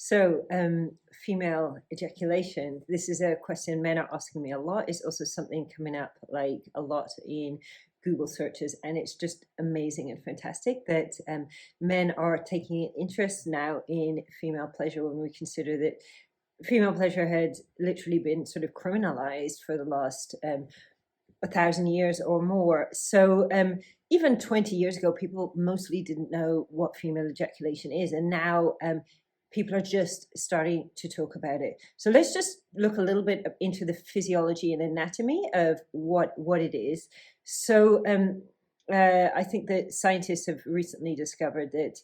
So, female ejaculation, this is a question men are asking me a lot. It's also something coming up like a lot in Google searches, and it's just amazing and fantastic that men are taking an interest now in female pleasure when we consider that female pleasure had literally been sort of criminalized for the last 1,000 years or more. So even 20 years ago, people mostly didn't know what female ejaculation is, and now people are just starting to talk about it. So let's just look a little bit into the physiology and anatomy of what it is. So I think that scientists have recently discovered that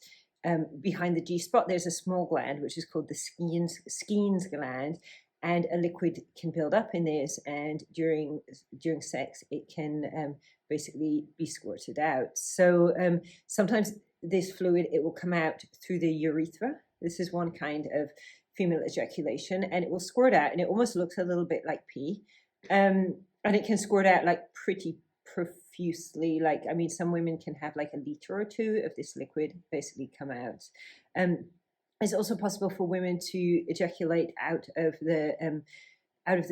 behind the G-spot, there's a small gland, which is called the Skene's gland, and a liquid can build up in this, and during sex, it can basically be squirted out. So sometimes this fluid, it will come out through the urethra. This is one kind of female ejaculation, and it will squirt out, and it almost looks a little bit like pee. And it can squirt out like pretty profusely. Like, I mean, some women can have like a liter or two of this liquid basically come out. It's also possible for women to ejaculate out of the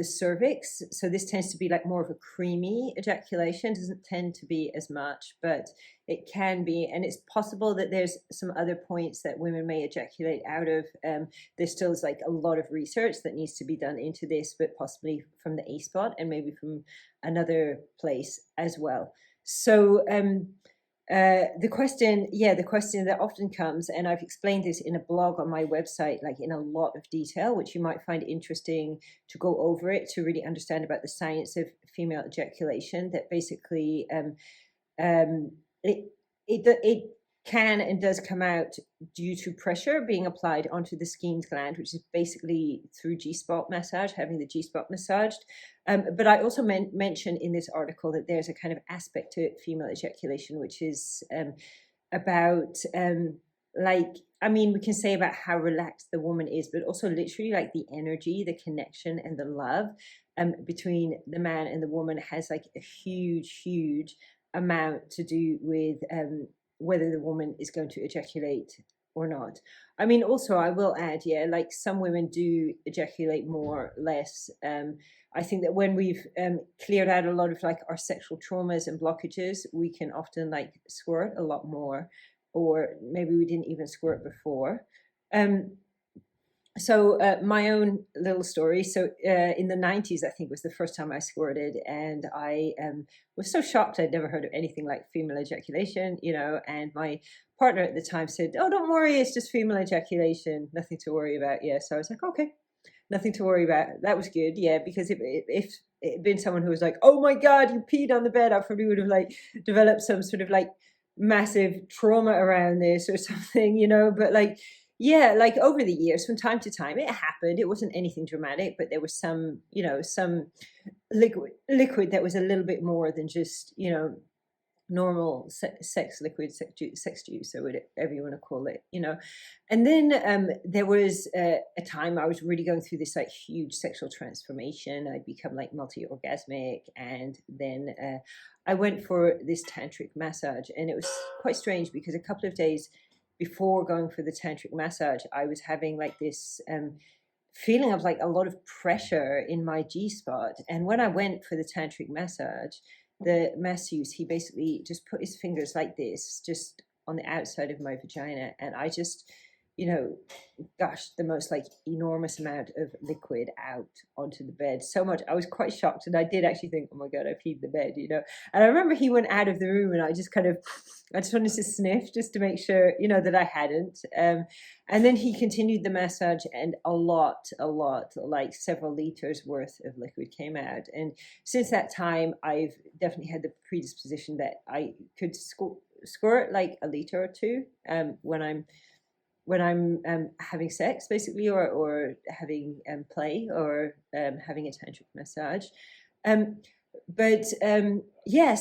cervix. So this tends to be like more of a creamy ejaculation. Doesn't tend to be as much, but it can be. And it's possible that there's some other points that women may ejaculate out of. There still is like a lot of research that needs to be done into this, but possibly from the A spot and maybe from another place as well. So the question that often comes, and I've explained this in a blog on my website, like in a lot of detail, which you might find interesting to go over it to really understand about the science of female ejaculation. That basically, it can and does come out due to pressure being applied onto the Skene's gland, which is basically through G-spot massage, having the G-spot massaged. But I also mentioned in this article that there's a kind of aspect to female ejaculation, which is about we can say about how relaxed the woman is, but also literally like the energy, the connection, and the love between the man and the woman has like a huge amount to do with whether the woman is going to ejaculate or not. I mean, also I will add, like some women do ejaculate more, less. I think that when we've cleared out a lot of like our sexual traumas and blockages, we can often like squirt a lot more, or maybe we didn't even squirt before. So my own little story. So in the 90s, I think was the first time I squirted, and I was so shocked. I'd never heard of anything like female ejaculation, and my partner at the time said, "Oh, don't worry, it's just female ejaculation, nothing to worry about." Yeah, so I was like, okay, nothing to worry about. That was good, yeah, because if it had been someone who was like, "Oh my God, you peed on the bed," I probably would have like developed some sort of like massive trauma around this or something, but like, yeah, like over the years, from time to time, it happened. It wasn't anything dramatic, but there was some, some liquid that was a little bit more than just, normal sex liquid, sex juice, or whatever you want to call it, And then there was a time I was really going through this like huge sexual transformation. I'd become like multi-orgasmic, and then I went for this tantric massage, and it was quite strange because a couple of days before going for the tantric massage, I was having like this feeling of like a lot of pressure in my G-spot. And when I went for the tantric massage, the masseuse, he basically just put his fingers like this, just on the outside of my vagina. And I just, gushed the most like enormous amount of liquid out onto the bed. So much. I was quite shocked. And I did actually think, oh my God, I peed the bed, And I remember he went out of the room, and I just wanted to sniff just to make sure, that I hadn't. And then he continued the massage, and a lot, like several liters worth of liquid came out. And since that time, I've definitely had the predisposition that I could squirt like a liter or two when I'm having sex, basically, or having play, or having a tantric massage.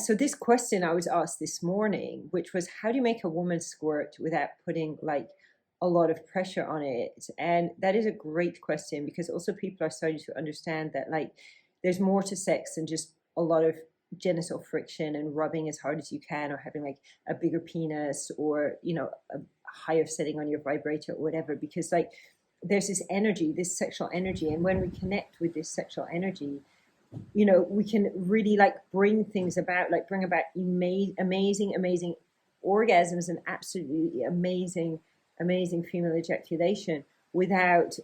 So this question I was asked this morning, which was, how do you make a woman squirt without putting like a lot of pressure on it? And that is a great question, because also people are starting to understand that like there's more to sex than just a lot of genital friction and rubbing as hard as you can, or having like a bigger penis, or a higher setting on your vibrator or whatever. Because like there's this energy, this sexual energy, and when we connect with this sexual energy, you know, we can really like bring things about, like bring about amazing orgasms and absolutely amazing female ejaculation without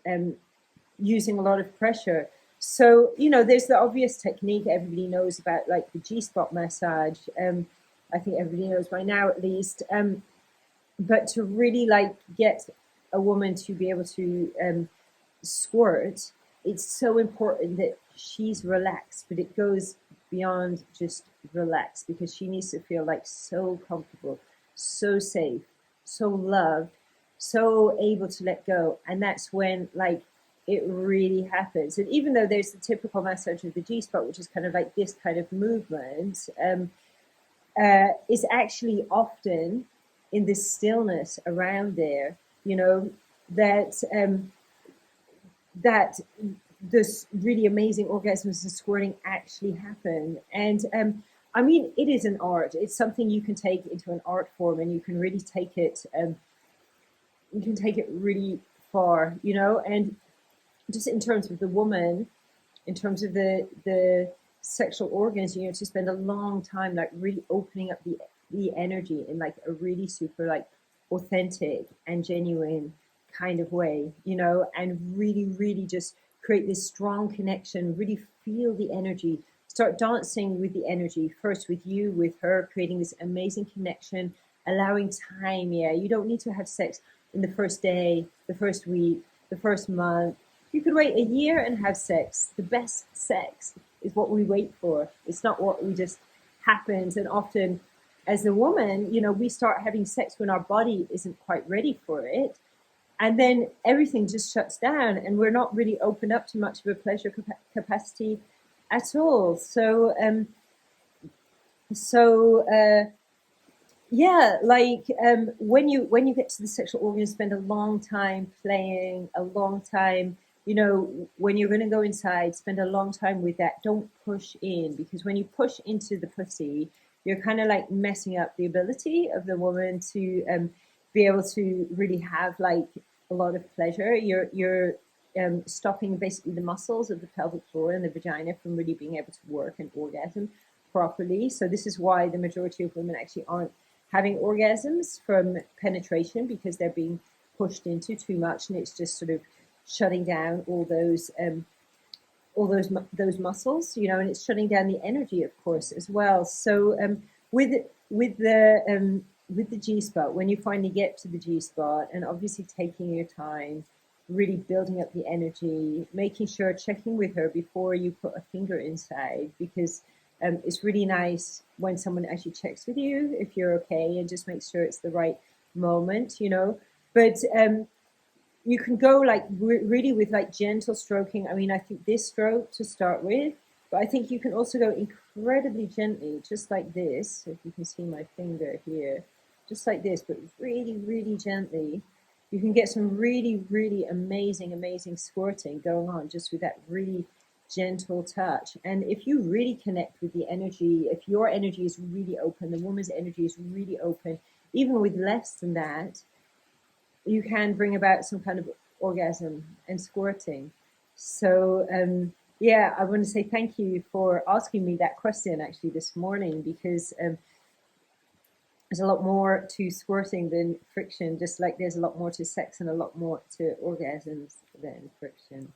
using a lot of pressure. So, you know, there's the obvious technique everybody knows about, like the G-spot massage. I think everybody knows by now at least. But to really like get a woman to be able to squirt, it's so important that she's relaxed, but it goes beyond just relaxed, because she needs to feel like so comfortable, so safe, so loved, so able to let go. And that's when like it really happens. And even though there's the typical massage of the G spot, which is kind of like this kind of movement, is actually often in this stillness around there, you know, that that this really amazing orgasms and squirting actually happen. And I mean, it is an art. It's something you can take into an art form, and you can really take it. You can take it really far, you know. And just in terms of the woman, in terms of the sexual organs, you know, to spend a long time like really opening up the energy in like a really super like authentic and genuine kind of way, you know, and really just create this strong connection, really feel the energy, start dancing with the energy, first with you, with her, creating this amazing connection, allowing time. Yeah, you don't need to have sex in the first day, the first week, the first month. You could wait a year and have sex. The best sex is what we wait for. It's not what we just happens. And often as a woman, you know, we start having sex when our body isn't quite ready for it. And then everything just shuts down, and we're not really opened up to much of a pleasure capacity at all. So, yeah, like when you get to the sexual organ, spend a long time playing, a long time, you know, when you're going to go inside, spend a long time with that. Don't push in, because when you push into the pussy, you're kind of like messing up the ability of the woman to be able to really have like a lot of pleasure. You're stopping basically the muscles of the pelvic floor and the vagina from really being able to work and orgasm properly. So this is why the majority of women actually aren't having orgasms from penetration, because they're being pushed into too much, and it's just sort of shutting down all those muscles, you know, and it's shutting down the energy, of course, as well. So with the G spot, when you finally get to the G spot, and obviously taking your time, really building up the energy, making sure, checking with her before you put a finger inside, because it's really nice when someone actually checks with you if you're okay, and just makes sure it's the right moment, you know. But you can go like really with like gentle stroking. I mean, I think this stroke to start with, but I think you can also go incredibly gently, just like this. If you can see my finger here, just like this, but really gently. You can get some really amazing squirting going on just with that really gentle touch. And if you really connect with the energy, if your energy is really open, the woman's energy is really open, even with less than that, you can bring about some kind of orgasm and squirting. So yeah, I want to say thank you for asking me that question actually this morning, because there's a lot more to squirting than friction, just like there's a lot more to sex and a lot more to orgasms than friction.